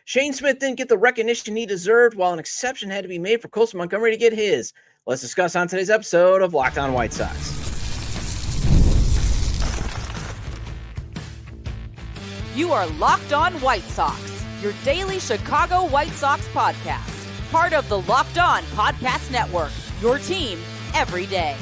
Shane Smith didn't get the recognition he deserved, while an exception had to be made for Colson Montgomery to get his. Let's discuss on today's episode of Locked On White Sox. You are Locked On White Sox, your daily Chicago White Sox podcast. Part of the Locked On Podcast Network, your team every day.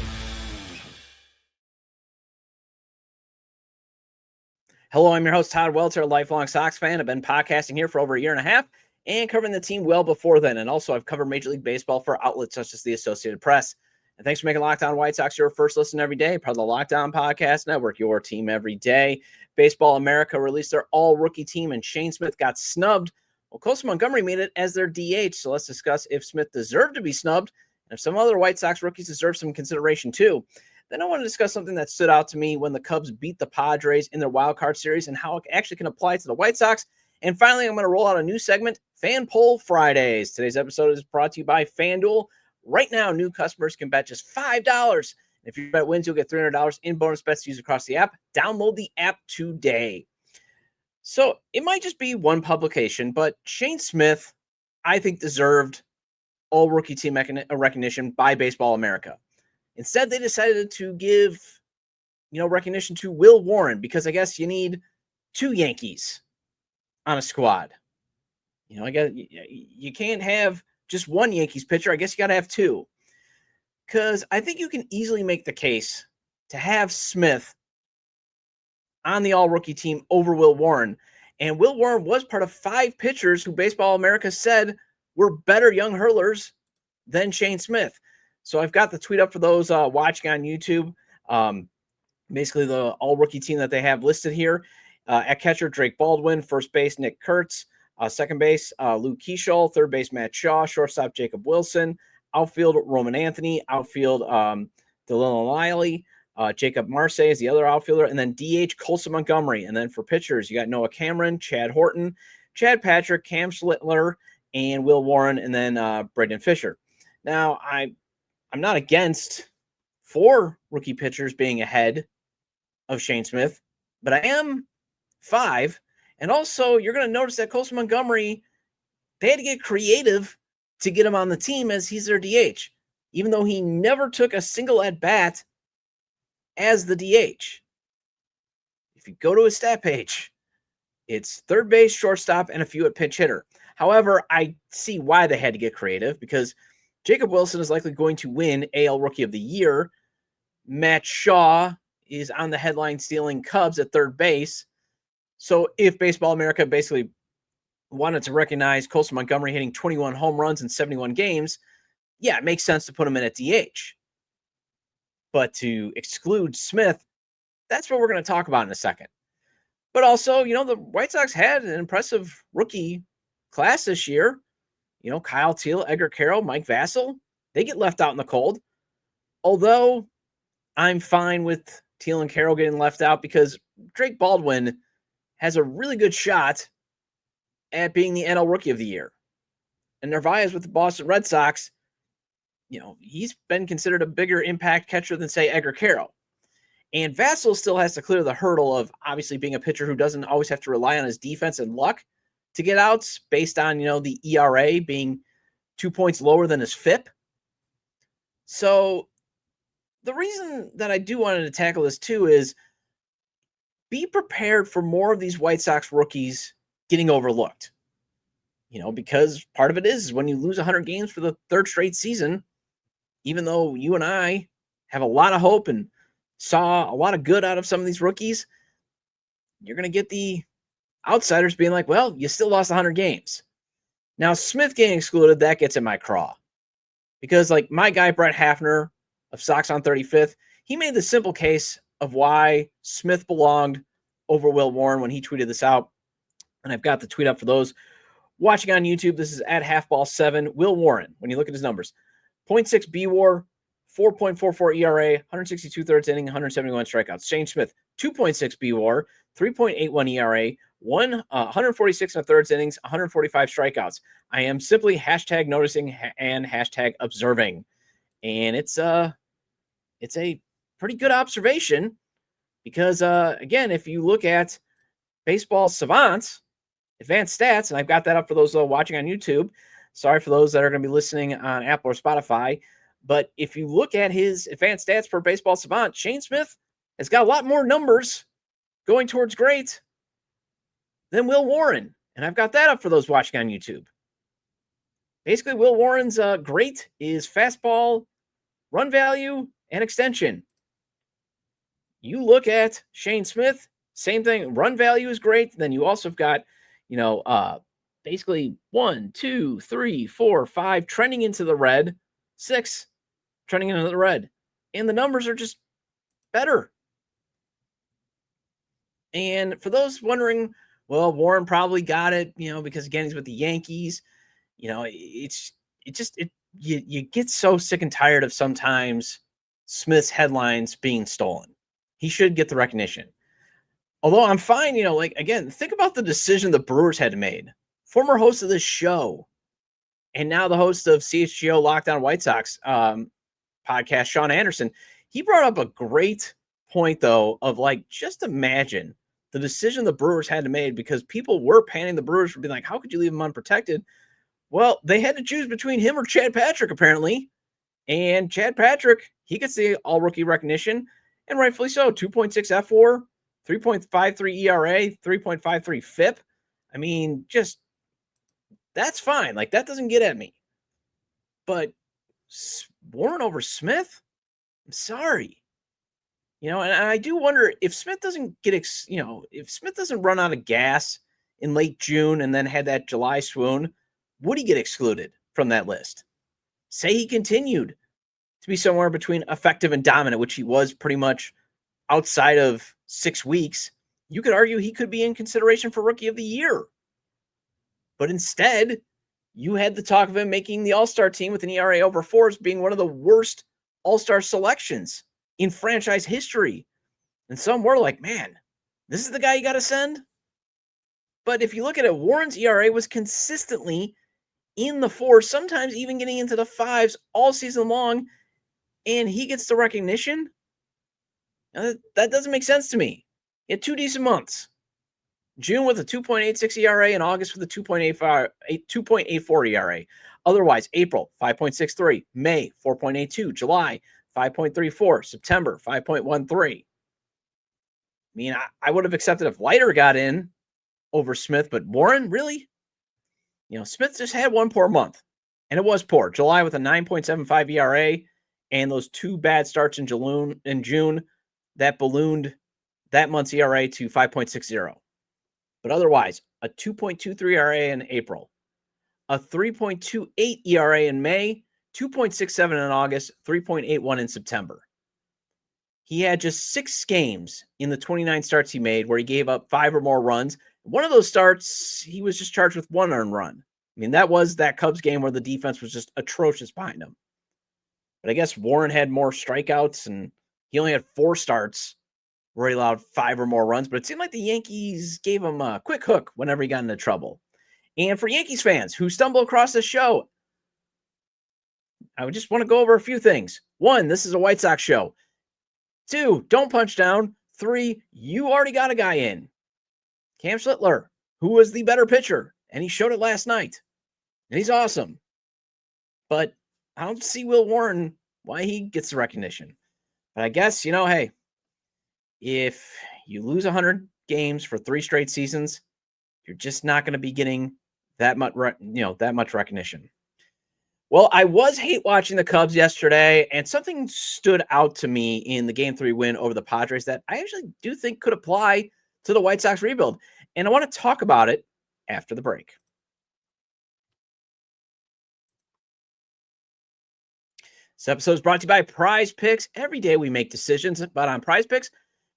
Hello, I'm your host, Todd Welter, a lifelong Sox fan. I've been podcasting here for over a year and a half and covering the team well before then. And also, I've covered Major League Baseball for outlets such as the Associated Press. And thanks for making Locked On White Sox your first listen every day. Part of the Locked On Podcast Network, your team every day. Baseball America released their all-rookie team, and Shane Smith got snubbed. Well, Colson Montgomery made it as their DH. So let's discuss if Smith deserved to be snubbed and if some other White Sox rookies deserve some consideration too. Then I want to discuss something that stood out to me when the Cubs beat the Padres in their wild card series and how it actually can apply to the White Sox. And finally, I'm going to roll out a new segment, Fan Poll Fridays. Today's episode is brought to you by FanDuel. Right now, new customers can bet just $5. If your bet wins, you'll get $300 in bonus bets to use across the app. Download the app today. So it might just be one publication, but Shane Smith, I think, deserved all rookie team recognition by Baseball America. Instead, they decided to give, recognition to Will Warren because I guess you need two Yankees on a squad. I guess you can't have just one Yankees pitcher. I guess you got to have two. Because I think you can easily make the case to have Smith on the all-rookie team over Will Warren. And Will Warren was part of 5 pitchers who Baseball America said were better young hurlers than Shane Smith. So I've got the tweet up for those watching on YouTube. Basically, the all-rookie team that they have listed here. At catcher, Drake Baldwin. First base, Nick Kurtz. Second base, Luke Keeschel. Third base, Matt Shaw. Shortstop, Jacob Wilson. Outfield, Roman Anthony. Outfield, Dylan O'Reilly. Jacob Marce is the other outfielder. And then DH, Colson Montgomery. And then for pitchers, you got Noah Cameron, Chad Horton, Chad Patrick, Cam Schlittler, and Will Warren, and then Braden Fisher. Now, I'm not against 4 rookie pitchers being ahead of Shane Smith, but I am 5. And also, you're going to notice that Colson Montgomery, they had to get creative to get him on the team as he's their DH, even though he never took a single at-bat as the DH. If you go to his stat page, it's third base, shortstop, and a few at pinch hitter. However, I see why they had to get creative because Jacob Wilson is likely going to win AL Rookie of the Year. Matt Shaw is on the headline stealing Cubs at third base. So if Baseball America basically wanted to recognize Colson Montgomery hitting 21 home runs in 71 games, yeah, it makes sense to put him in at DH. But to exclude Smith, that's what we're going to talk about in a second. But also, the White Sox had an impressive rookie class this year. Kyle Teel, Edgar Carroll, Mike Vasil, they get left out in the cold. Although I'm fine with Teel and Carroll getting left out because Drake Baldwin has a really good shot at being the NL Rookie of the Year. And Narvaez with the Boston Red Sox, he's been considered a bigger impact catcher than, say, Edgar Carroll. And Vasil still has to clear the hurdle of obviously being a pitcher who doesn't always have to rely on his defense and luck to get outs based on, the ERA being 2 points lower than his FIP. So the reason that I do wanted to tackle this too is be prepared for more of these White Sox rookies getting overlooked. Because part of it is when you lose 100 games for the third straight season, even though you and I have a lot of hope and saw a lot of good out of some of these rookies, you're going to get the outsiders being like, well, you still lost 100 games. Now, Smith getting excluded, that gets in my craw. Because, my guy, Brett Hafner of Sox on 35th, he made the simple case of why Smith belonged over Will Warren when he tweeted this out. And I've got the tweet up for those watching on YouTube. This is at Halfball7. Will Warren, when you look at his numbers, 0.6 BWAR, 4.44 ERA, 162 thirds inning, 171 strikeouts. Shane Smith, 2.6 BWAR, 3.81 ERA, 146 and a thirds innings, 145 strikeouts. I am simply hashtag noticing and hashtag observing. And it's a pretty good observation because, again, if you look at Baseball Savant, advanced stats, and I've got that up for those watching on YouTube. Sorry for those that are going to be listening on Apple or Spotify. But if you look at his advanced stats per Baseball Savant, Shane Smith has got a lot more numbers going towards great than Will Warren. And I've got that up for those watching on YouTube. Basically, Will Warren's great is fastball, run value, and extension. You look at Shane Smith, same thing. Run value is great. Then you also have got, basically 1, 2, 3, 4, 5 trending into the red, 6 trending into the red. And the numbers are just better. And for those wondering, well, Warren probably got it, because again, he's with the Yankees. You get so sick and tired of sometimes Smith's headlines being stolen. He should get the recognition. Although I'm fine, again, think about the decision the Brewers had made. Former host of this show, and now the host of CHGO Lockdown White Sox podcast, Sean Anderson, he brought up a great point, though, of just imagine the decision the Brewers had to make, because people were panning the Brewers for being like, how could you leave him unprotected? Well, they had to choose between him or Chad Patrick, apparently. And Chad Patrick, he gets the all-rookie recognition, and rightfully so. 2.6 F4, 3.53 ERA, 3.53 FIP. I mean, just, that's fine. That doesn't get at me. But Warren over Smith? I'm sorry. And I do wonder if Smith doesn't get, if Smith doesn't run out of gas in late June and then had that July swoon, would he get excluded from that list? Say he continued to be somewhere between effective and dominant, which he was pretty much outside of 6 weeks. You could argue he could be in consideration for Rookie of the Year. But instead, you had the talk of him making the All-Star team with an ERA over 4 as being one of the worst All-Star selections in franchise history. And some were like, man, this is the guy you got to send? But if you look at it, Warren's ERA was consistently in the 4s, sometimes even getting into the 5s all season long, and he gets the recognition? Now, that doesn't make sense to me. He had 2 decent months. June with a 2.86 ERA and August with a 2.84 ERA. Otherwise, April, 5.63. May, 4.82. July, 5.34. September, 5.13. I mean, I would have accepted if Leiter got in over Smith, but Warren, really? Smith just had one poor month, and it was poor. July with a 9.75 ERA, and those 2 bad starts in June that ballooned that month's ERA to 5.60. But otherwise, a 2.23 ERA in April, a 3.28 ERA in May, 2.67 in August, 3.81 in September. He had just 6 games in the 29 starts he made where he gave up 5 or more runs. One of those starts, he was just charged with 1 earned run. I mean, that was that Cubs game where the defense was just atrocious behind him. But I guess Warren had more strikeouts, and he only had 4 starts where he allowed 5 or more runs. But it seemed like the Yankees gave him a quick hook whenever he got into trouble. And for Yankees fans who stumble across this show, I would just want to go over a few things. 1, this is a White Sox show. 2, don't punch down. 3, you already got a guy in. Cam Schlittler, who was the better pitcher, and he showed it last night. And he's awesome. But I don't see Will Warren, why he gets the recognition. But I guess, hey, if you lose 100 games for 3 straight seasons, you're just not going to be getting that much, that much recognition. Well, I was hate watching the Cubs yesterday, and something stood out to me in the Game 3 win over the Padres that I actually do think could apply to the White Sox rebuild. And I want to talk about it after the break. This episode is brought to you by Prize Picks. Every day we make decisions, but on Prize Picks,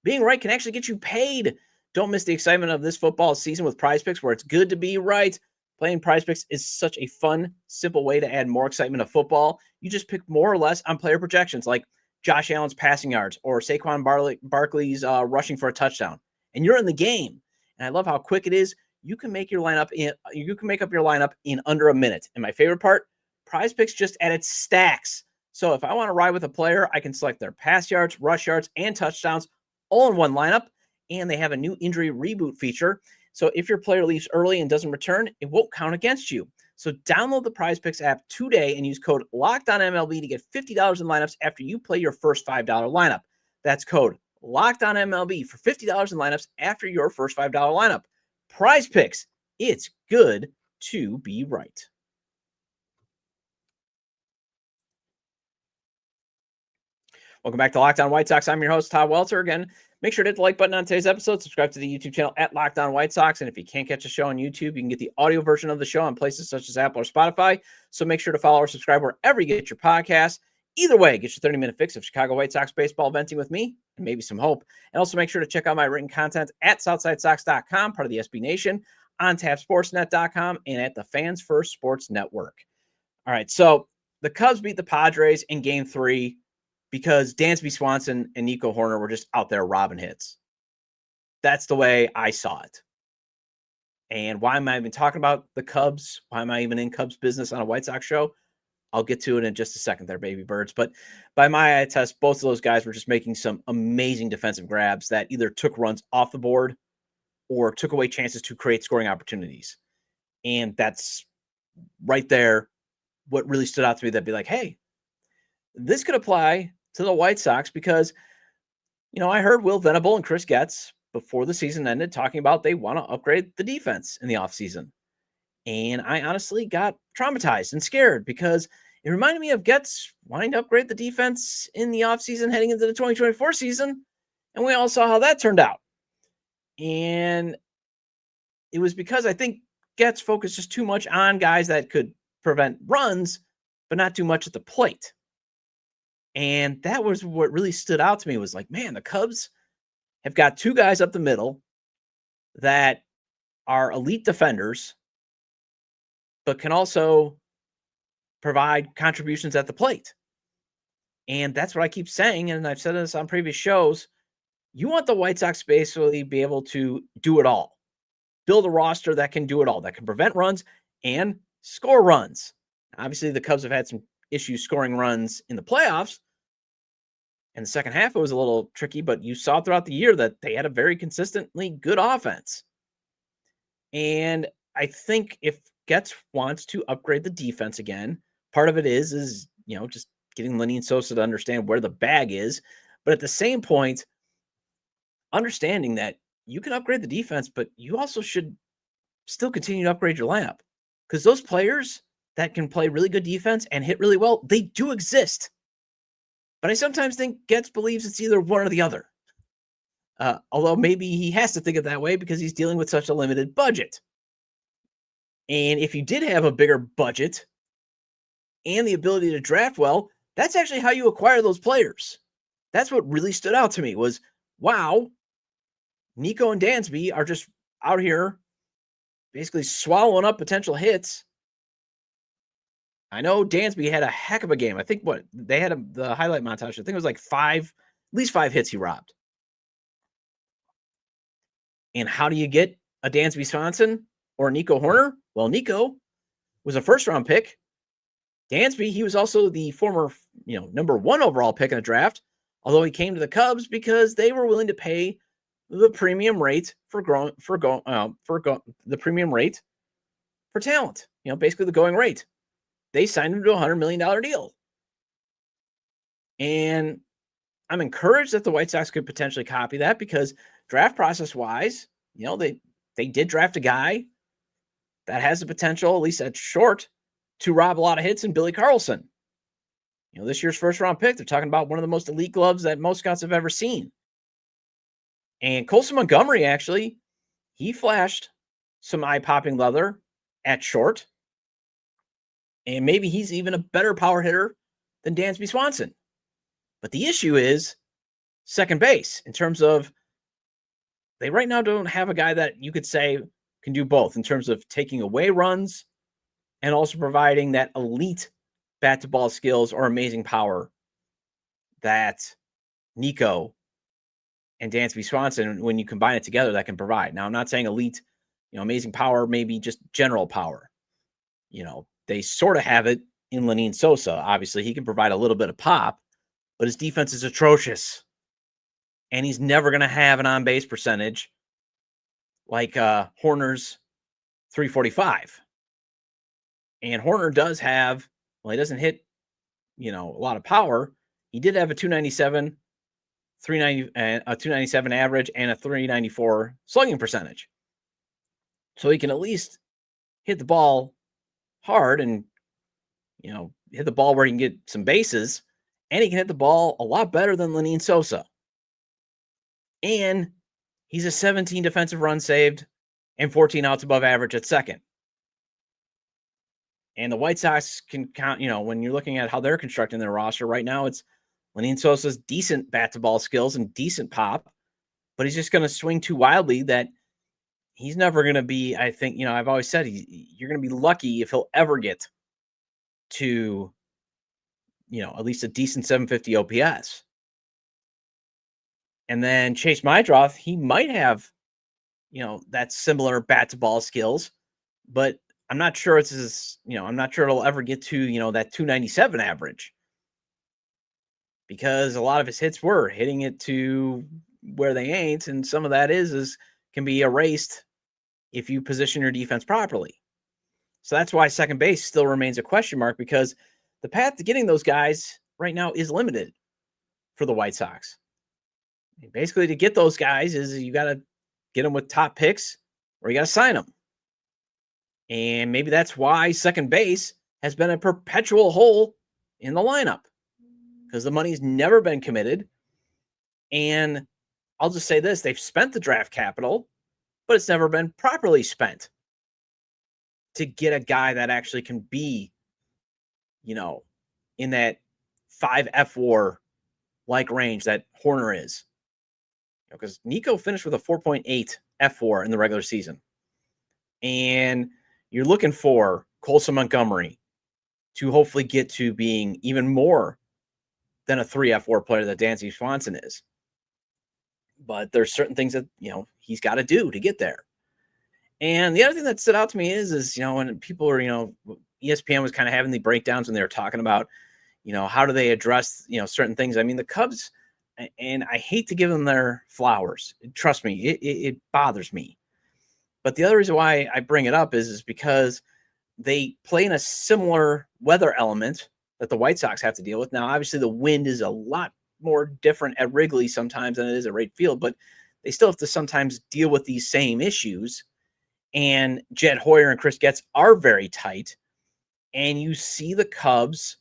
being right can actually get you paid. Don't miss the excitement of this football season with Prize Picks, where it's good to be right. Playing Prize Picks is such a fun, simple way to add more excitement of football. You just pick more or less on player projections, like Josh Allen's passing yards or Saquon Barkley's rushing for a touchdown, and you're in the game. And I love how quick it is. You can make your lineup you can make up your lineup in under a minute. And my favorite part, Prize Picks just added stacks. So if I want to ride with a player, I can select their pass yards, rush yards, and touchdowns all in one lineup. And they have a new injury reboot feature So if your player leaves early and doesn't return, it won't count against you. So download the Prize Picks app today and use code LOCKEDONMLB to get $50 in lineups after you play your first $5 lineup. That's code LOCKEDONMLB for $50 in lineups after your first $5 lineup. Prize Picks, it's good to be right. Welcome back to Locked On White Sox. I'm your host, Todd Welter. Again, make sure to hit the like button on today's episode. Subscribe to the YouTube channel at Locked On White Sox. And if you can't catch a show on YouTube, you can get the audio version of the show on places such as Apple or Spotify. So make sure to follow or subscribe wherever you get your podcasts. Either way, get your 30-minute fix of Chicago White Sox baseball venting with me and maybe some hope. And also make sure to check out my written content at SouthsideSox.com, part of the SB Nation, on TapSportsNet.com, and at the Fans First Sports Network. All right, so the Cubs beat the Padres in Game 3 because Dansby Swanson and Nico Hoerner were just out there robbing hits. That's the way I saw it. And why am I even talking about the Cubs? Why am I even in Cubs business on a White Sox show? I'll get to it in just a second there, baby birds. But by my eye test, both of those guys were just making some amazing defensive grabs that either took runs off the board or took away chances to create scoring opportunities. And that's right there what really stood out to me. That'd be like, hey, this could apply to the White Sox because, I heard Will Venable and Chris Getz before the season ended talking about they want to upgrade the defense in the offseason. And I honestly got traumatized and scared because it reminded me of Getz wanting to upgrade the defense in the offseason heading into the 2024 season. And we all saw how that turned out. And it was because I think Getz focused just too much on guys that could prevent runs, but not too much at the plate. And that was what really stood out to me was like, man, the Cubs have got two guys up the middle that are elite defenders, but can also provide contributions at the plate. And that's what I keep saying. And I've said this on previous shows. You want the White Sox basically be able to do it all. Build a roster that can do it all, that can prevent runs and score runs. Obviously, the Cubs have had some issues scoring runs in the playoffs. In the second half, it was a little tricky, but you saw throughout the year that they had a very consistently good offense. And I think if Getz wants to upgrade the defense again, part of it is just getting Lenny and Sosa to understand where the bag is. But at the same point, understanding that you can upgrade the defense, but you also should still continue to upgrade your lineup. Because those players that can play really good defense and hit really well, they do exist. But I sometimes think Getz believes it's either one or the other. Although maybe he has to think of that way because he's dealing with such a limited budget. And if you did have a bigger budget and the ability to draft well, that's actually how you acquire those players. That's what really stood out to me was, wow, Nico and Dansby are just out here basically swallowing up potential hits. I know Dansby had a heck of a game. I think they had the highlight montage. I think it was like at least five hits he robbed. And how do you get a Dansby Swanson or Nico Hoerner? Well, Nico was a first-round pick. Dansby, he was also the former, number 1 overall pick in the draft, although he came to the Cubs because they were willing to pay the premium rate the premium rate for talent. Basically the going rate. They signed him to a $100 million deal. And I'm encouraged that the White Sox could potentially copy that because draft process-wise, they did draft a guy that has the potential, at least at short, to rob a lot of hits in Billy Carlson. This year's first-round pick, they're talking about one of the most elite gloves that most scouts have ever seen. And Colson Montgomery, actually, he flashed some eye-popping leather at short. And maybe he's even a better power hitter than Dansby Swanson. But the issue is second base in terms of they right now don't have a guy that you could say can do both in terms of taking away runs and also providing that elite bat-to-ball skills or amazing power that Nico and Dansby Swanson, when you combine it together, that can provide. Now, I'm not saying elite, amazing power, maybe just general power. They sort of have it in Lenny and Sosa. Obviously, he can provide a little bit of pop, but his defense is atrocious. And he's never going to have an on-base percentage like Horner's 345. And Horner does have, well, he doesn't hit, a lot of power. He did have a 297, 390, and a 297 average and a 394 slugging percentage. So he can at least hit the ball hard and, hit the ball where he can get some bases. And he can hit the ball a lot better than Lenyn Sosa. And he's a 17 defensive runs saved and 14 outs above average at second. And the White Sox can count, when you're looking at how they're constructing their roster right now, it's Lenyn Sosa's decent bat-to-ball skills and decent pop, but he's just going to swing too wildly that he's never going to be, I think, I've always said you're going to be lucky if he'll ever get to, at least a decent 750 OPS. And then Chase Mydroth, he might have, that similar bat-to-ball skills, but I'm not sure it's as, I'm not sure it'll ever get to, that 297 average, because a lot of his hits were hitting it to where they ain't. And some of that can be erased if you position your defense properly. So that's why second base still remains a question mark, because the path to getting those guys right now is limited for the White Sox. And basically, to get those guys is you got to get them with top picks or you got to sign them. And maybe that's why second base has been a perpetual hole in the lineup, because the money's never been committed. And I'll just say this, they've spent the draft capital, but it's never been properly spent to get a guy that actually can be, in that 5 F4 like range that Horner is. Because Nico finished with a 4.8 F4 in the regular season. And you're looking for Colson Montgomery to hopefully get to being even more than a 3 F4 player that Dansby Swanson is. But there's certain things that, he's got to do to get there. And the other thing that stood out to me is when people are, ESPN was kind of having the breakdowns when they were talking about, how do they address, certain things. I mean, the Cubs, and I hate to give them their flowers. Trust me, it bothers me. But the other reason why I bring it up is because they play in a similar weather element that the White Sox have to deal with. Now, obviously, the wind is a lot more different at Wrigley sometimes than it is at Wright Field, but they still have to sometimes deal with these same issues. And Jed Hoyer and Chris Getz are very tight. And you see the Cubs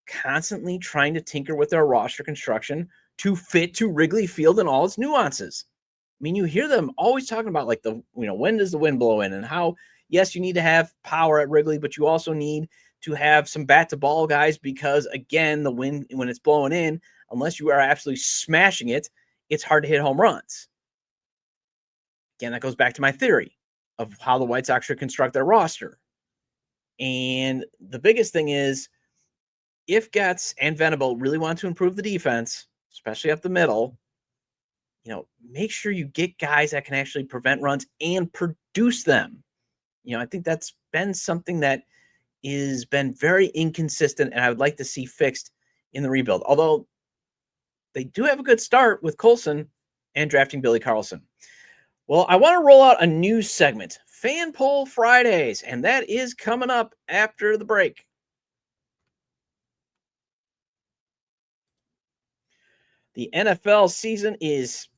constantly trying to tinker with their roster construction to fit to Wrigley Field and all its nuances. I mean, you hear them always talking about like when does the wind blow in, and how, yes, you need to have power at Wrigley, but you also need to have some bat to ball guys, because again, the wind, when it's blowing in, unless you are absolutely smashing it, it's hard to hit home runs. Again, that goes back to my theory of how the White Sox should construct their roster. And the biggest thing is, if Getz and Venable really want to improve the defense, especially up the middle, make sure you get guys that can actually prevent runs and produce them. I think that's been something that has been very inconsistent, and I would like to see fixed in the rebuild. Although they do have a good start with Colson and drafting Billy Carlson. Well, I want to roll out a new segment, Fan Poll Fridays, and that is coming up after the break. The NFL season is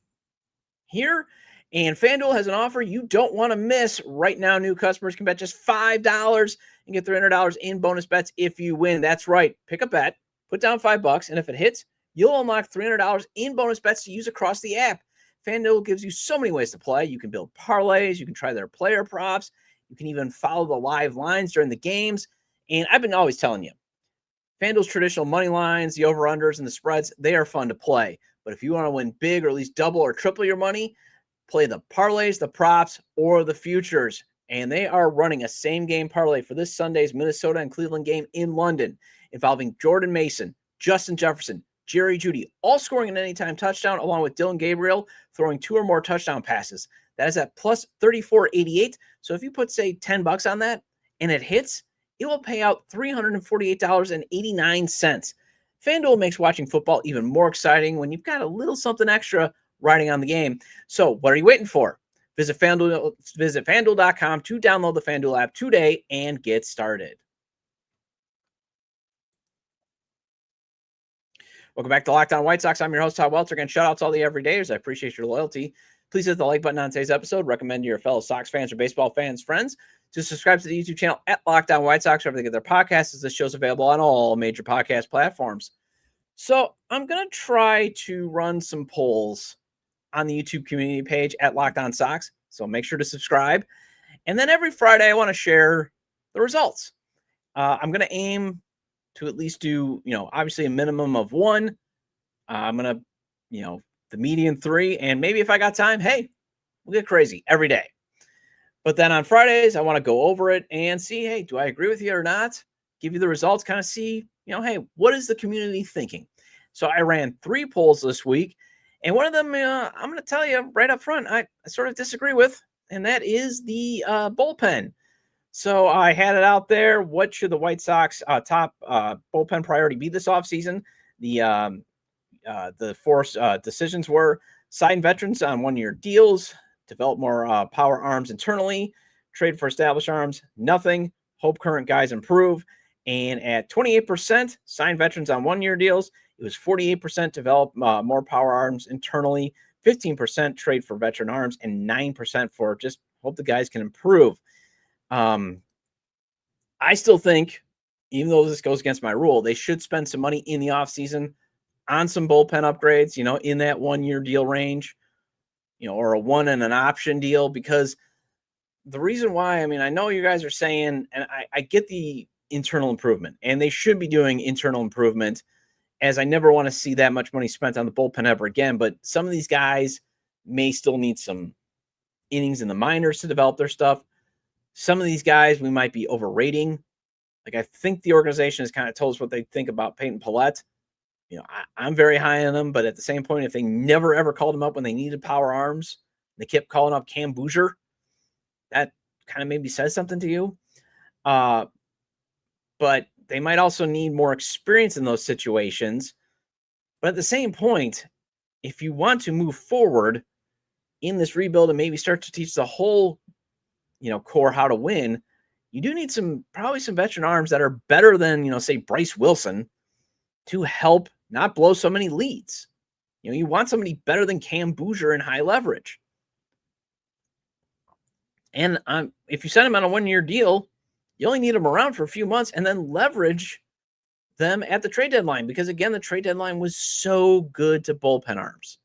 here, and FanDuel has an offer you don't want to miss. Right now, new customers can bet just $5 and get $300 in bonus bets if you win. That's right. Pick a bet, put down $5, and if it hits, you'll unlock $300 in bonus bets to use across the app. FanDuel gives you so many ways to play. You can build parlays. You can try their player props. You can even follow the live lines during the games. And I've been always telling you, FanDuel's traditional money lines, the over-unders, and the spreads, they are fun to play. But if you want to win big or at least double or triple your money, play the parlays, the props, or the futures. And they are running a same-game parlay for this Sunday's Minnesota and Cleveland game in London, involving Jordan Mason, Justin Jefferson, Jerry Jeudy, all scoring an anytime touchdown, along with Dylan Gabriel throwing 2 or more touchdown passes. That is at plus 34.88. So if you put, say, $10 on that and it hits, it will pay out $348.89. FanDuel makes watching football even more exciting when you've got a little something extra riding on the game. So what are you waiting for? Visit FanDuel.com to download the FanDuel app today and get started. Welcome back to Locked On White Sox. I'm your host, Todd Welter. Again, shout out to all the everydayers. I appreciate your loyalty. Please hit the like button on today's episode. Recommend to your fellow Sox fans or baseball fans, friends, to subscribe to the YouTube channel at Locked On White Sox, wherever they get their podcasts, as this show's available on all major podcast platforms. So I'm going to try to run some polls on the YouTube community page at Locked On Sox. So make sure to subscribe. And then every Friday, I want to share the results. I'm going to aim to at least do, obviously a minimum of one. I'm going to, the median 3. And maybe if I got time, hey, we'll get crazy every day. But then on Fridays, I want to go over it and see, hey, do I agree with you or not? Give you the results, kind of see, hey, what is the community thinking? So I ran 3 polls this week. And one of them, I'm going to tell you right up front, I sort of disagree with, and that is the bullpen. So I had it out there. What should the White Sox top bullpen priority be this offseason? The 4 decisions were sign veterans on 1-year deals, develop more power arms internally, trade for established arms, nothing, hope current guys improve. And at 28%, sign veterans on 1-year deals. It was 48% develop more power arms internally, 15% trade for veteran arms, and 9% for just hope the guys can improve. I still think, even though this goes against my rule, they should spend some money in the offseason on some bullpen upgrades, in that 1-year deal range, or a 1 and an option deal. Because the reason why, I know you guys are saying, and I get the internal improvement, and they should be doing internal improvement, as I never want to see that much money spent on the bullpen ever again. But some of these guys may still need some innings in the minors to develop their stuff. Some of these guys we might be overrating. Like, I think the organization has kind of told us what they think about Peyton Pallette. I'm very high on them, but at the same point, if they never ever called him up when they needed power arms, they kept calling up Cam Bouger, that kind of maybe says something to you. But they might also need more experience in those situations. But at the same point, if you want to move forward in this rebuild and maybe start to teach the whole, core how to win, you do need probably some veteran arms that are better than, say, Bryce Wilson, to help not blow so many leads. You want somebody better than Cam Bouger in high leverage. And if you send them on a 1-year deal, you only need them around for a few months and then leverage them at the trade deadline. Because, again, the trade deadline was so good to bullpen arms.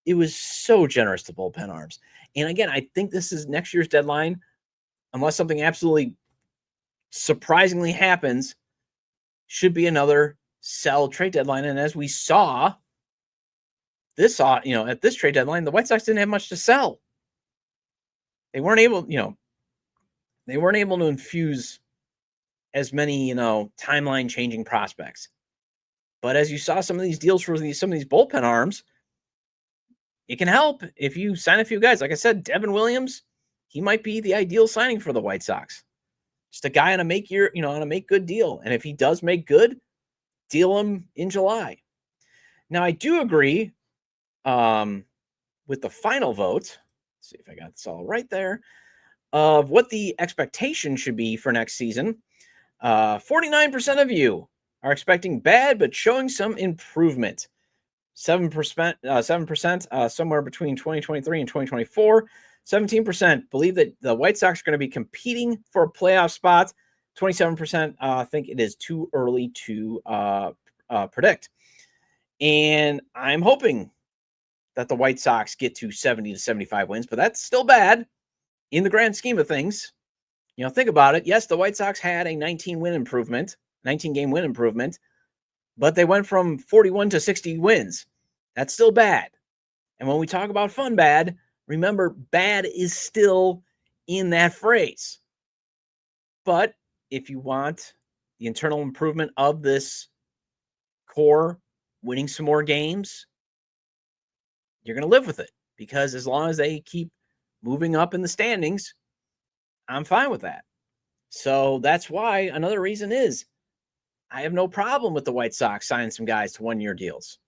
It was so generous to bullpen arms. And, again, I think this is next year's deadline, unless something absolutely surprisingly happens, should be another sell trade deadline. And as we saw, at this trade deadline, the White Sox didn't have much to sell. They weren't able, to infuse as many, timeline changing prospects. But as you saw some of these deals for some of these bullpen arms, it can help if you sign a few guys. Like I said, Devin Williams, he might be the ideal signing for the White Sox. Just a guy on a make good deal. And if he does make good, deal him in July. Now, I do agree with the final vote. Let's see if I got this all right there, of what the expectation should be for next season. 49% of you are expecting bad, but showing some improvement. 7%, somewhere between 2023 and 2024. 17% believe that the White Sox are going to be competing for a playoff spot. 27% think it is too early to predict. And I'm hoping that the White Sox get to 70 to 75 wins, but that's still bad in the grand scheme of things. Think about it. Yes, the White Sox had a 19-game win improvement, but they went from 41 to 60 wins. That's still bad. And when we talk about fun bad, remember, bad is still in that phrase. But if you want the internal improvement of this core, winning some more games, you're going to live with it. Because as long as they keep moving up in the standings, I'm fine with that. So that's why another reason is I have no problem with the White Sox signing some guys to 1-year deals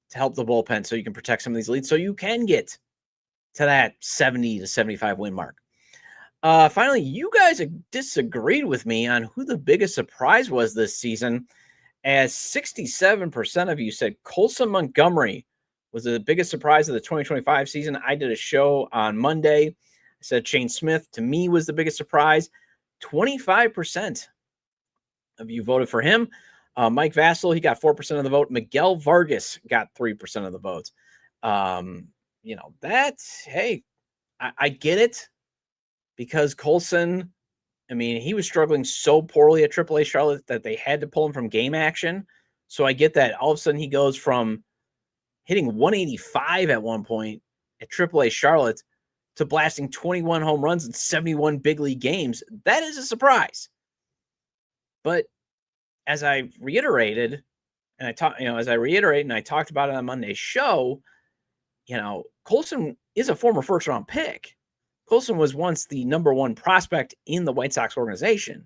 to help the bullpen so you can protect some of these leads so you can get to that 70 to 75 win mark. Finally, you guys disagreed with me on who the biggest surprise was this season, as 67% of you said Colson Montgomery was the biggest surprise of the 2025 season. I did a show on Monday. I said Shane Smith, to me, was the biggest surprise. 25% of you voted for him. Mike Vassell, he got 4% of the vote. Miguel Vargas got 3% of the votes. Hey, I get it, because Colson, I mean, he was struggling so poorly at AAA Charlotte that they had to pull him from game action. So I get that. All of a sudden he goes from hitting 185 at one point at AAA Charlotte to blasting 21 home runs in 71 big league games. That is a surprise. But as I reiterated, and I talked about it on Monday's show, Colson is a former first round pick. Colson was once the number one prospect in the White Sox organization.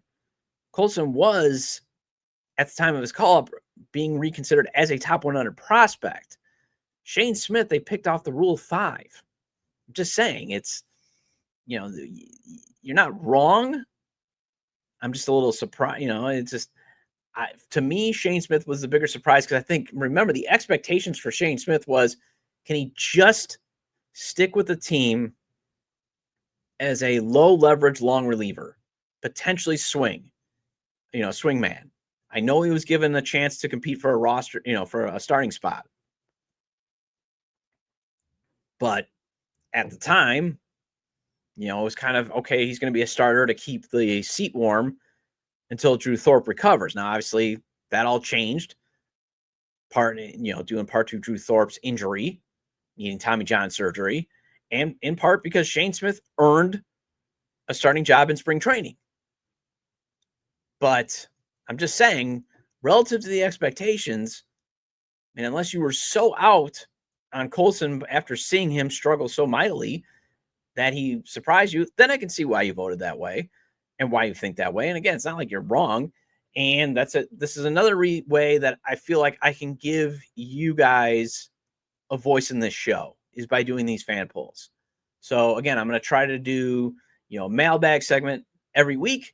Colson was, at the time of his call-up, being reconsidered as a top 100 prospect. Shane Smith, they picked off the rule of 5. I'm just saying, it's, you're not wrong. I'm just a little surprised. It's just, to me, Shane Smith was the bigger surprise, because I think, remember, the expectations for Shane Smith was, can he just stick with the team as a low leverage, long reliever, potentially swing man. I know he was given a chance to compete for a roster, for a starting spot. But at the time, it was kind of, okay, he's going to be a starter to keep the seat warm until Drew Thorpe recovers. Now, obviously, that all changed. Due in part to Drew Thorpe's injury, needing Tommy John surgery, and in part because Shane Smith earned a starting job in spring training. But I'm just saying, relative to the expectations, and unless you were so out on Colson after seeing him struggle so mightily that he surprised you, then I can see why you voted that way and why you think that way. And again, it's not like you're wrong. And this is another way that I feel like I can give you guys a voice in this show, is by doing these fan polls. So again, I'm going to try to do, mailbag segment every week,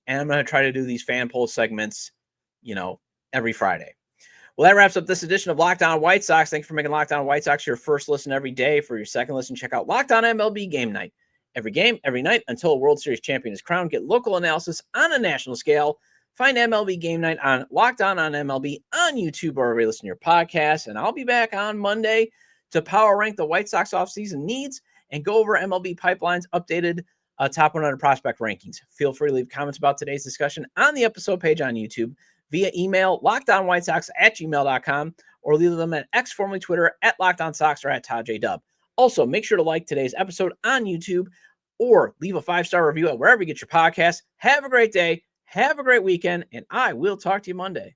and I'm going to try to do these fan poll segments, every Friday. Well, that wraps up this edition of Locked On White Sox. Thanks for making Locked On White Sox your first listen every day. For your second listen, check out Locked On MLB Game Night. Every game, every night, until a World Series champion is crowned. Get local analysis on a national scale. Find MLB Game Night on Locked On MLB on YouTube, or wherever you listen to your podcast. And I'll be back on Monday to power rank the White Sox offseason needs and go over MLB Pipeline's updated top 100 prospect rankings. Feel free to leave comments about today's discussion on the episode page on YouTube, via email, lockedonwhitesox@gmail.com, or leave them at X, formerly Twitter, at LockedOnSox, or at ToddJDub. Also, make sure to like today's episode on YouTube, or leave a 5-star review at wherever you get your podcasts. Have a great day. Have a great weekend, and I will talk to you Monday.